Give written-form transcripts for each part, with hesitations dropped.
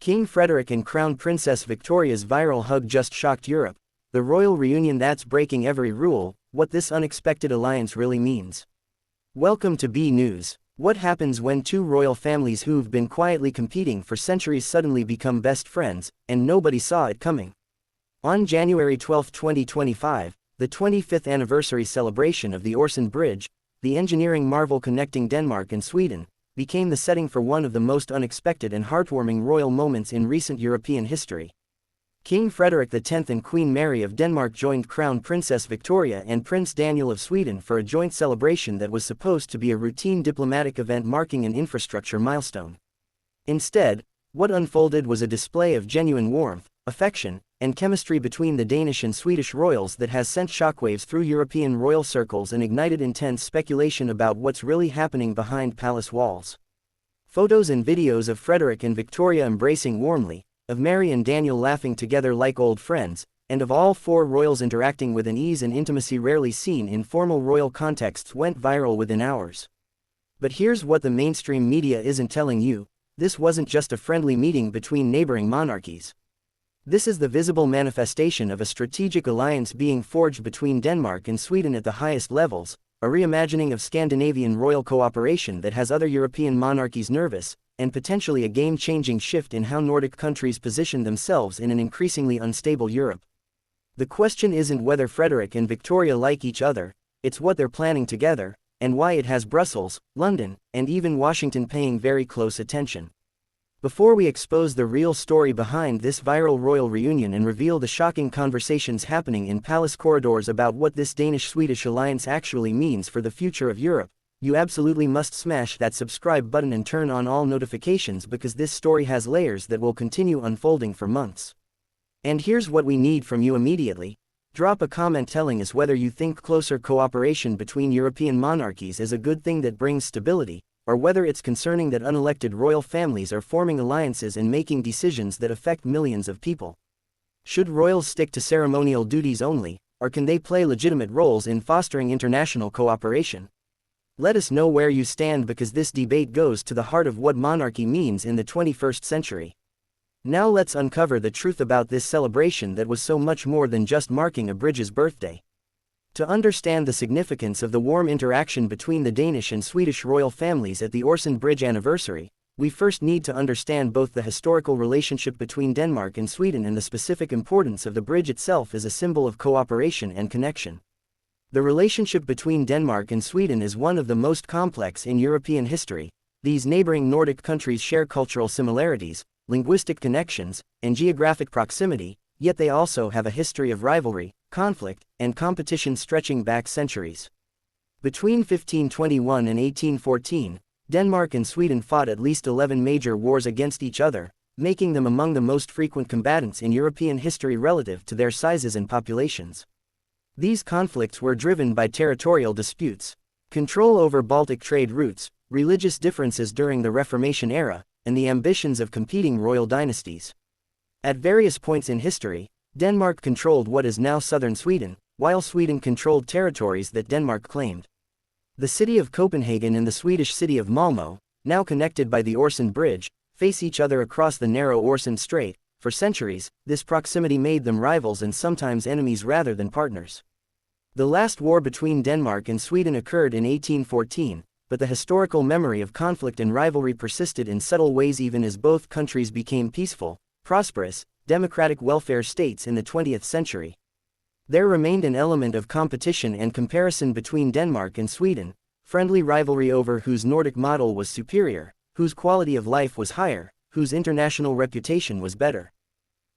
King Frederik and Crown Princess Victoria's viral hug just shocked Europe. The royal reunion that's breaking every rule, what this unexpected alliance really means. Welcome to B News. What happens when two royal families who've been quietly competing for centuries suddenly become best friends, and nobody saw it coming? On January 12, 2025, the 25th anniversary celebration of the Øresund Bridge, the engineering marvel connecting Denmark and Sweden, became the setting for one of the most unexpected and heartwarming royal moments in recent European history. King Frederik X and Queen Mary of Denmark joined Crown Princess Victoria and Prince Daniel of Sweden for a joint celebration that was supposed to be a routine diplomatic event marking an infrastructure milestone. Instead, what unfolded was a display of genuine warmth, affection, and chemistry between the Danish and Swedish royals that has sent shockwaves through European royal circles and ignited intense speculation about what's really happening behind palace walls. Photos and videos of Frederik and Victoria embracing warmly, of Mary and Daniel laughing together like old friends, and of all four royals interacting with an ease and intimacy rarely seen in formal royal contexts went viral within hours. But here's what the mainstream media isn't telling you: this wasn't just a friendly meeting between neighboring monarchies. This is the visible manifestation of a strategic alliance being forged between Denmark and Sweden at the highest levels, a reimagining of Scandinavian royal cooperation that has other European monarchies nervous, and potentially a game-changing shift in how Nordic countries position themselves in an increasingly unstable Europe. The question isn't whether Frederik and Victoria like each other, it's what they're planning together, and why it has Brussels, London, and even Washington paying very close attention. Before we expose the real story behind this viral royal reunion and reveal the shocking conversations happening in palace corridors about what this Danish-Swedish alliance actually means for the future of Europe, you absolutely must smash that subscribe button and turn on all notifications, because this story has layers that will continue unfolding for months. And here's what we need from you immediately. Drop a comment telling us whether you think closer cooperation between European monarchies is a good thing that brings stability, or whether it's concerning that unelected royal families are forming alliances and making decisions that affect millions of people. Should royals stick to ceremonial duties only, or can they play legitimate roles in fostering international cooperation? Let us know where you stand, because this debate goes to the heart of what monarchy means in the 21st century. Now let's uncover the truth about this celebration that was so much more than just marking a bridge's birthday. To understand the significance of the warm interaction between the Danish and Swedish royal families at the Øresund Bridge anniversary, we first need to understand both the historical relationship between Denmark and Sweden and the specific importance of the bridge itself as a symbol of cooperation and connection. The relationship between Denmark and Sweden is one of the most complex in European history. These neighboring Nordic countries share cultural similarities, linguistic connections, and geographic proximity, yet they also have a history of rivalry, conflict, and competition stretching back centuries. Between 1521 and 1814, Denmark and Sweden fought at least 11 major wars against each other, making them among the most frequent combatants in European history relative to their sizes and populations. These conflicts were driven by territorial disputes, control over Baltic trade routes, religious differences during the Reformation era, and the ambitions of competing royal dynasties. At various points in history, Denmark controlled what is now southern Sweden, while Sweden controlled territories that Denmark claimed. The city of Copenhagen and the Swedish city of Malmö, now connected by the Øresund Bridge, face each other across the narrow Øresund Strait. For centuries, this proximity made them rivals and sometimes enemies rather than partners. The last war between Denmark and Sweden occurred in 1814, but the historical memory of conflict and rivalry persisted in subtle ways even as both countries became peaceful, prosperous, democratic welfare states in the 20th century. There remained an element of competition and comparison between Denmark and Sweden, friendly rivalry over whose Nordic model was superior, whose quality of life was higher, whose international reputation was better.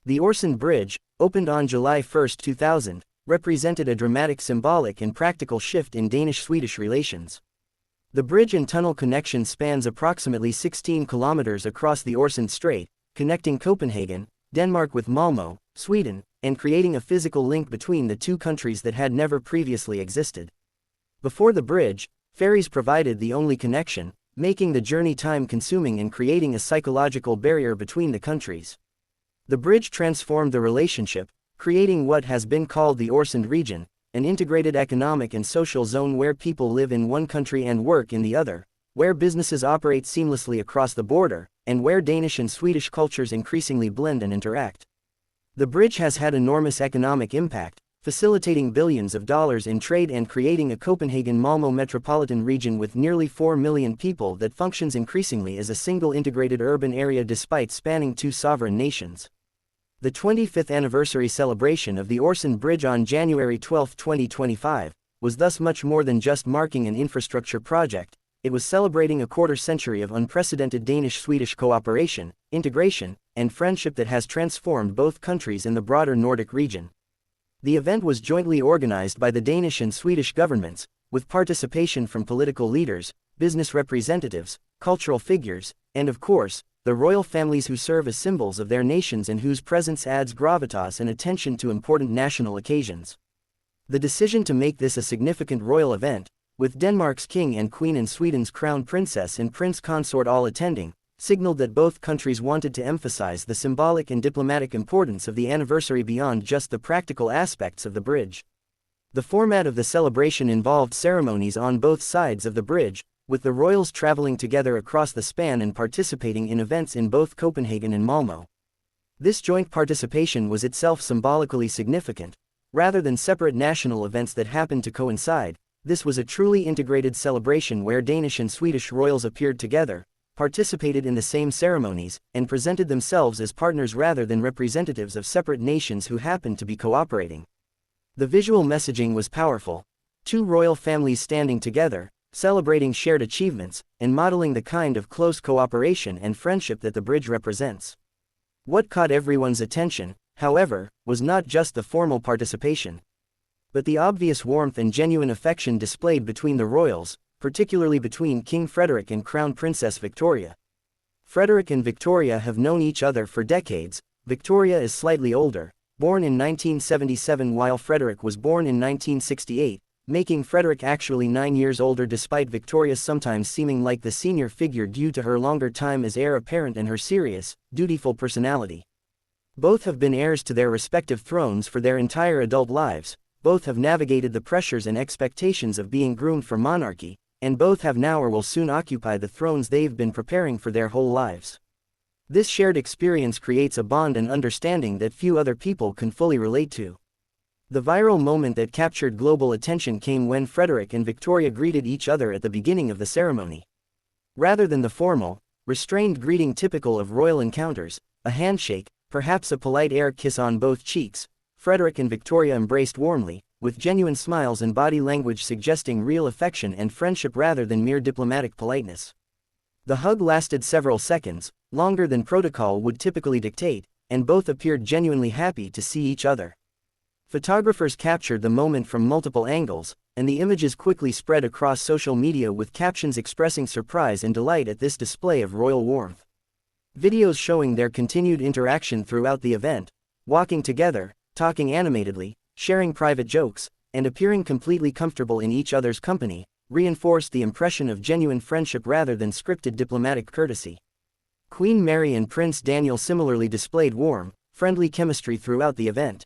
The Øresund Bridge, opened on July 1, 2000, represented a dramatic symbolic and practical shift in Danish-Swedish relations. The bridge and tunnel connection spans approximately 16 kilometers across the Øresund Strait, connecting Copenhagen, Denmark with Malmö, Sweden, and creating a physical link between the two countries that had never previously existed. Before the bridge, ferries provided the only connection, making the journey time-consuming and creating a psychological barrier between the countries. The bridge transformed the relationship, creating what has been called the Øresund region, an integrated economic and social zone where people live in one country and work in the other, where businesses operate seamlessly across the border, and where Danish and Swedish cultures increasingly blend and interact. The bridge has had enormous economic impact, facilitating billions of dollars in trade and creating a Copenhagen-Malmö metropolitan region with nearly 4 million people that functions increasingly as a single integrated urban area despite spanning two sovereign nations. The 25th anniversary celebration of the Øresund Bridge on January 12, 2025, was thus much more than just marking an infrastructure project. It was celebrating a quarter-century of unprecedented Danish-Swedish cooperation, integration, and friendship that has transformed both countries in the broader Nordic region. The event was jointly organized by the Danish and Swedish governments, with participation from political leaders, business representatives, cultural figures, and of course, the royal families who serve as symbols of their nations and whose presence adds gravitas and attention to important national occasions. The decision to make this a significant royal event, with Denmark's king and queen and Sweden's crown princess and prince consort all attending, signaled that both countries wanted to emphasize the symbolic and diplomatic importance of the anniversary beyond just the practical aspects of the bridge. The format of the celebration involved ceremonies on both sides of the bridge, with the royals traveling together across the span and participating in events in both Copenhagen and Malmö. This joint participation was itself symbolically significant. Rather than separate national events that happened to coincide, this was a truly integrated celebration where Danish and Swedish royals appeared together, participated in the same ceremonies, and presented themselves as partners rather than representatives of separate nations who happened to be cooperating. The visual messaging was powerful. Two royal families standing together, celebrating shared achievements, and modeling the kind of close cooperation and friendship that the bridge represents. What caught everyone's attention, however, was not just the formal participation, but the obvious warmth and genuine affection displayed between the royals, particularly between King Frederik and Crown Princess Victoria. Frederik and Victoria have known each other for decades. Victoria is slightly older, born in 1977 while Frederik was born in 1968, making Frederik actually 9 years older despite Victoria sometimes seeming like the senior figure due to her longer time as heir apparent and her serious, dutiful personality. Both have been heirs to their respective thrones for their entire adult lives, both have navigated the pressures and expectations of being groomed for monarchy, and both have now or will soon occupy the thrones they've been preparing for their whole lives. This shared experience creates a bond and understanding that few other people can fully relate to. The viral moment that captured global attention came when Frederik and Victoria greeted each other at the beginning of the ceremony. Rather than the formal, restrained greeting typical of royal encounters, a handshake, perhaps a polite air kiss on both cheeks, Frederik and Victoria embraced warmly, with genuine smiles and body language suggesting real affection and friendship rather than mere diplomatic politeness. The hug lasted several seconds, longer than protocol would typically dictate, and both appeared genuinely happy to see each other. Photographers captured the moment from multiple angles, and the images quickly spread across social media with captions expressing surprise and delight at this display of royal warmth. Videos showing their continued interaction throughout the event, walking together, talking animatedly, sharing private jokes, and appearing completely comfortable in each other's company, reinforced the impression of genuine friendship rather than scripted diplomatic courtesy. Queen Mary and Prince Daniel similarly displayed warm, friendly chemistry throughout the event.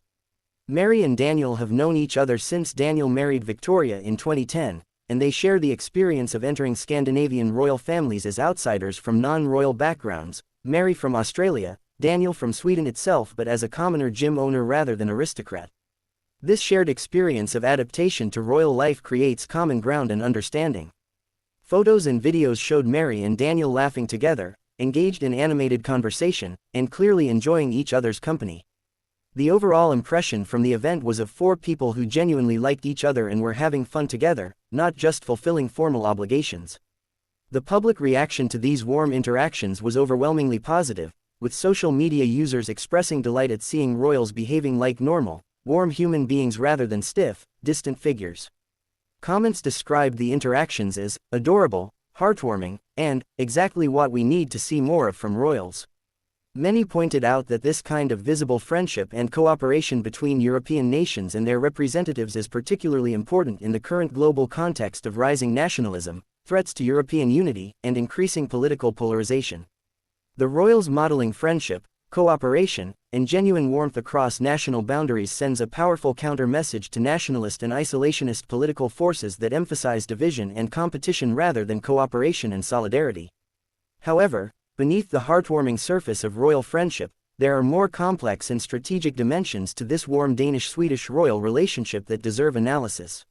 Mary and Daniel have known each other since Daniel married Victoria in 2010, and they share the experience of entering Scandinavian royal families as outsiders from non-royal backgrounds, Mary from Australia, Daniel from Sweden itself but as a commoner gym owner rather than aristocrat. This shared experience of adaptation to royal life creates common ground and understanding. Photos and videos showed Mary and Daniel laughing together, engaged in animated conversation, and clearly enjoying each other's company. The overall impression from the event was of four people who genuinely liked each other and were having fun together, not just fulfilling formal obligations. The public reaction to these warm interactions was overwhelmingly positive, with social media users expressing delight at seeing royals behaving like normal, warm human beings rather than stiff, distant figures. Comments described the interactions as adorable, heartwarming, and exactly what we need to see more of from royals. Many pointed out that this kind of visible friendship and cooperation between European nations and their representatives is particularly important in the current global context of rising nationalism, threats to European unity, and increasing political polarization. The royals modeling friendship, cooperation, and genuine warmth across national boundaries sends a powerful counter-message to nationalist and isolationist political forces that emphasize division and competition rather than cooperation and solidarity. However, beneath the heartwarming surface of royal friendship, there are more complex and strategic dimensions to this warm Danish-Swedish royal relationship that deserve analysis.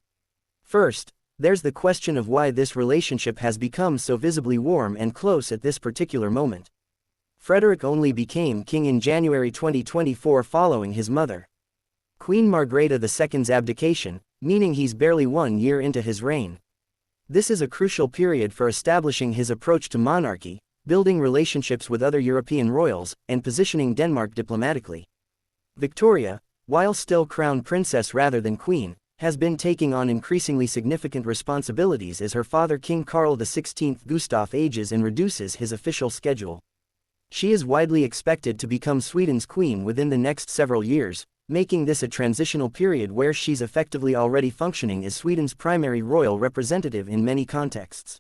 First, there's the question of why this relationship has become so visibly warm and close at this particular moment. Frederik only became king in January 2024 following his mother, Queen Margrethe II's abdication, meaning he's barely 1 year into his reign. This is a crucial period for establishing his approach to monarchy, building relationships with other European royals, and positioning Denmark diplomatically. Victoria, while still crown princess rather than queen, has been taking on increasingly significant responsibilities as her father King Carl XVI Gustaf ages and reduces his official schedule. She is widely expected to become Sweden's queen within the next several years, making this a transitional period where she's effectively already functioning as Sweden's primary royal representative in many contexts.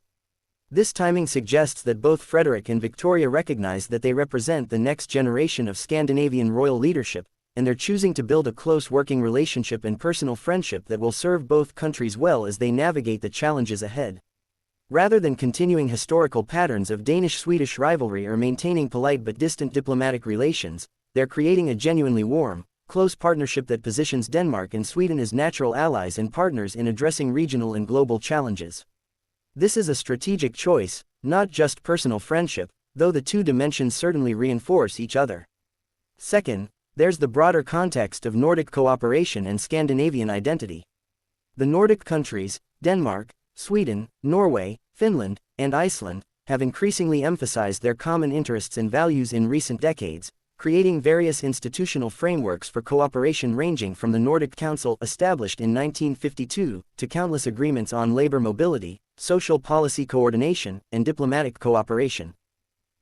This timing suggests that both Frederik and Victoria recognize that they represent the next generation of Scandinavian royal leadership, and they're choosing to build a close working relationship and personal friendship that will serve both countries well as they navigate the challenges ahead. Rather than continuing historical patterns of Danish-Swedish rivalry or maintaining polite but distant diplomatic relations, they're creating a genuinely warm, close partnership that positions Denmark and Sweden as natural allies and partners in addressing regional and global challenges. This is a strategic choice, not just personal friendship, though the two dimensions certainly reinforce each other. Second, there's the broader context of Nordic cooperation and Scandinavian identity. The Nordic countries, Denmark, Sweden, Norway, Finland, and Iceland, have increasingly emphasized their common interests and values in recent decades, creating various institutional frameworks for cooperation ranging from the Nordic Council established in 1952 to countless agreements on labor mobility, social policy coordination, and diplomatic cooperation.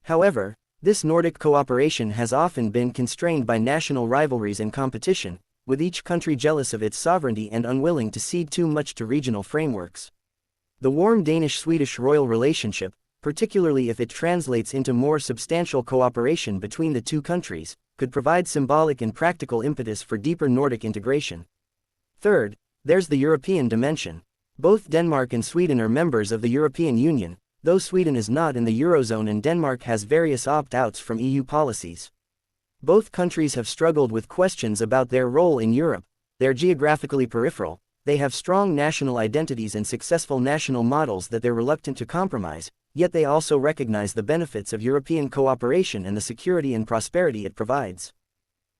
However, this Nordic cooperation has often been constrained by national rivalries and competition, with each country jealous of its sovereignty and unwilling to cede too much to regional frameworks. The warm Danish-Swedish royal relationship, particularly if it translates into more substantial cooperation between the two countries, could provide symbolic and practical impetus for deeper Nordic integration. Third, there's the European dimension. Both Denmark and Sweden are members of the European Union, though Sweden is not in the Eurozone and Denmark has various opt-outs from EU policies. Both countries have struggled with questions about their role in Europe. They're geographically peripheral, they have strong national identities and successful national models that they're reluctant to compromise, yet they also recognize the benefits of European cooperation and the security and prosperity it provides.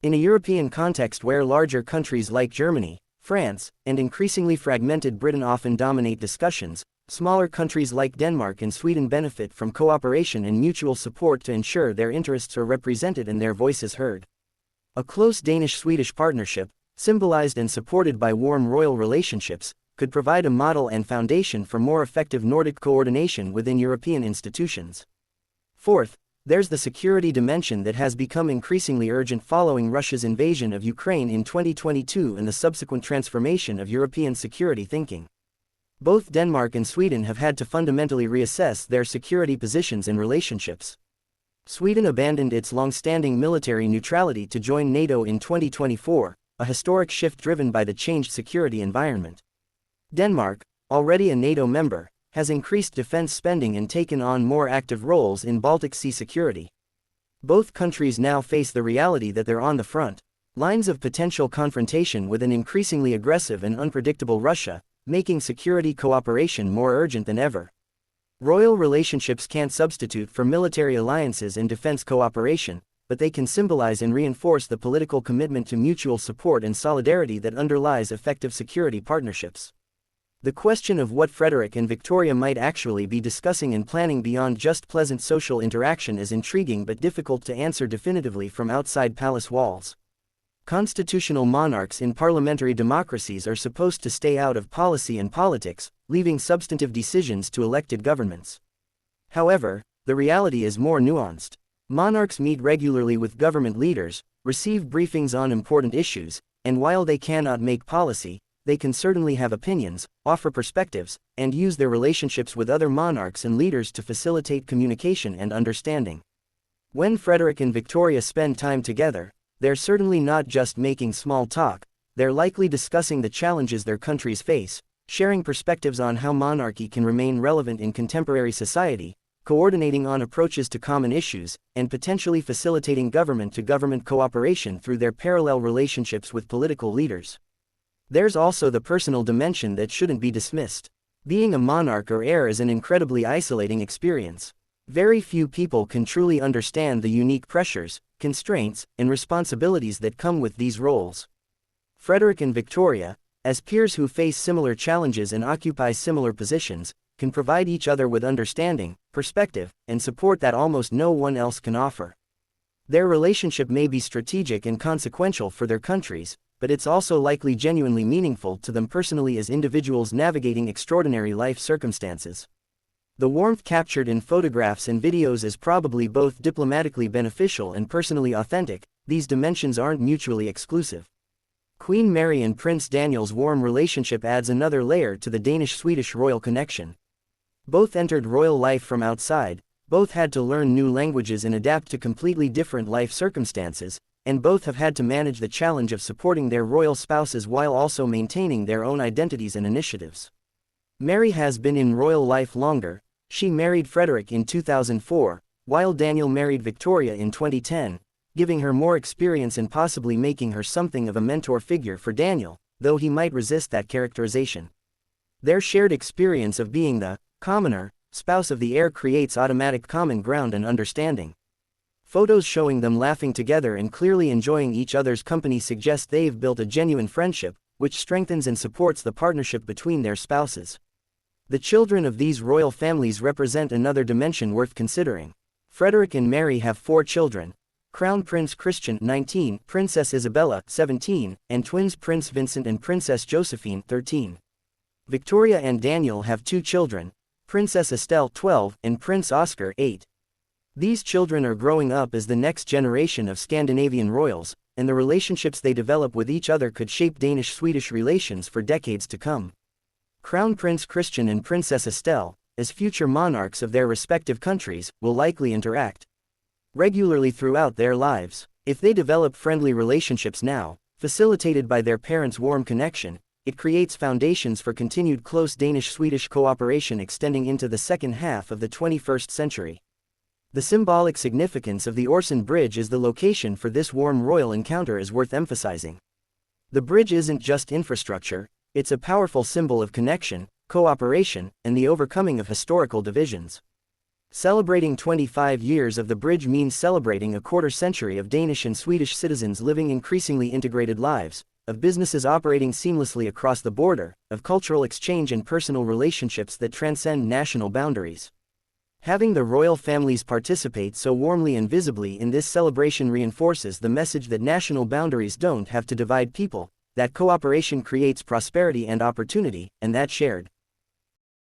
In a European context where larger countries like Germany, France, and increasingly fragmented Britain often dominate discussions, smaller countries like Denmark and Sweden benefit from cooperation and mutual support to ensure their interests are represented and their voices heard. A close Danish-Swedish partnership, symbolized and supported by warm royal relationships, could provide a model and foundation for more effective Nordic coordination within European institutions. Fourth, there's the security dimension that has become increasingly urgent following Russia's invasion of Ukraine in 2022 and the subsequent transformation of European security thinking. Both Denmark and Sweden have had to fundamentally reassess their security positions and relationships. Sweden abandoned its long-standing military neutrality to join NATO in 2024, a historic shift driven by the changed security environment. Denmark, already a NATO member, has increased defense spending and taken on more active roles in Baltic Sea security. Both countries now face the reality that they're on the front lines of potential confrontation with an increasingly aggressive and unpredictable Russia, making security cooperation more urgent than ever. Royal relationships can't substitute for military alliances and defense cooperation, but they can symbolize and reinforce the political commitment to mutual support and solidarity that underlies effective security partnerships. The question of what Frederik and Victoria might actually be discussing and planning beyond just pleasant social interaction is intriguing but difficult to answer definitively from outside palace walls. Constitutional monarchs in parliamentary democracies are supposed to stay out of policy and politics, leaving substantive decisions to elected governments. However, the reality is more nuanced. Monarchs meet regularly with government leaders, receive briefings on important issues, and while they cannot make policy, they can certainly have opinions, offer perspectives, and use their relationships with other monarchs and leaders to facilitate communication and understanding. When Frederik and Victoria spend time together, they're certainly not just making small talk, they're likely discussing the challenges their countries face, sharing perspectives on how monarchy can remain relevant in contemporary society, coordinating on approaches to common issues, and potentially facilitating government-to-government cooperation through their parallel relationships with political leaders. There's also the personal dimension that shouldn't be dismissed. Being a monarch or heir is an incredibly isolating experience. Very few people can truly understand the unique pressures, constraints, and responsibilities that come with these roles. Frederik and Victoria, as peers who face similar challenges and occupy similar positions, can provide each other with understanding, perspective, and support that almost no one else can offer. Their relationship may be strategic and consequential for their countries, but it's also likely genuinely meaningful to them personally as individuals navigating extraordinary life circumstances. The warmth captured in photographs and videos is probably both diplomatically beneficial and personally authentic. These dimensions aren't mutually exclusive. Queen Mary and Prince Daniel's warm relationship adds another layer to the Danish-Swedish royal connection. Both entered royal life from outside, both had to learn new languages and adapt to completely different life circumstances, and both have had to manage the challenge of supporting their royal spouses while also maintaining their own identities and initiatives. Mary has been in royal life longer. She married Frederik in 2004, while Daniel married Victoria in 2010, giving her more experience and possibly making her something of a mentor figure for Daniel, though he might resist that characterization. Their shared experience of being the commoner spouse of the heir creates automatic common ground and understanding. Photos showing them laughing together and clearly enjoying each other's company suggest they've built a genuine friendship, which strengthens and supports the partnership between their spouses. The children of these royal families represent another dimension worth considering. Frederik and Mary have 4 children: Crown Prince Christian 19, Princess Isabella 17, and twins Prince Vincent and Princess Josephine 13. Victoria and Daniel have 2 children, Princess Estelle 12 and Prince Oscar 8. These children are growing up as the next generation of Scandinavian royals, and the relationships they develop with each other could shape Danish-Swedish relations for decades to come. Crown Prince Christian and Princess Estelle, as future monarchs of their respective countries, will likely interact regularly throughout their lives. If they develop friendly relationships now, facilitated by their parents' warm connection, it creates foundations for continued close Danish-Swedish cooperation extending into the second half of the 21st century. The symbolic significance of the Øresund Bridge as the location for this warm royal encounter is worth emphasizing. The bridge isn't just infrastructure, it's a powerful symbol of connection, cooperation, and the overcoming of historical divisions. Celebrating 25 years of the bridge means celebrating a quarter-century of Danish and Swedish citizens living increasingly integrated lives, of businesses operating seamlessly across the border, of cultural exchange and personal relationships that transcend national boundaries. Having the royal families participate so warmly and visibly in this celebration reinforces the message that national boundaries don't have to divide people, that cooperation creates prosperity and opportunity, and that shared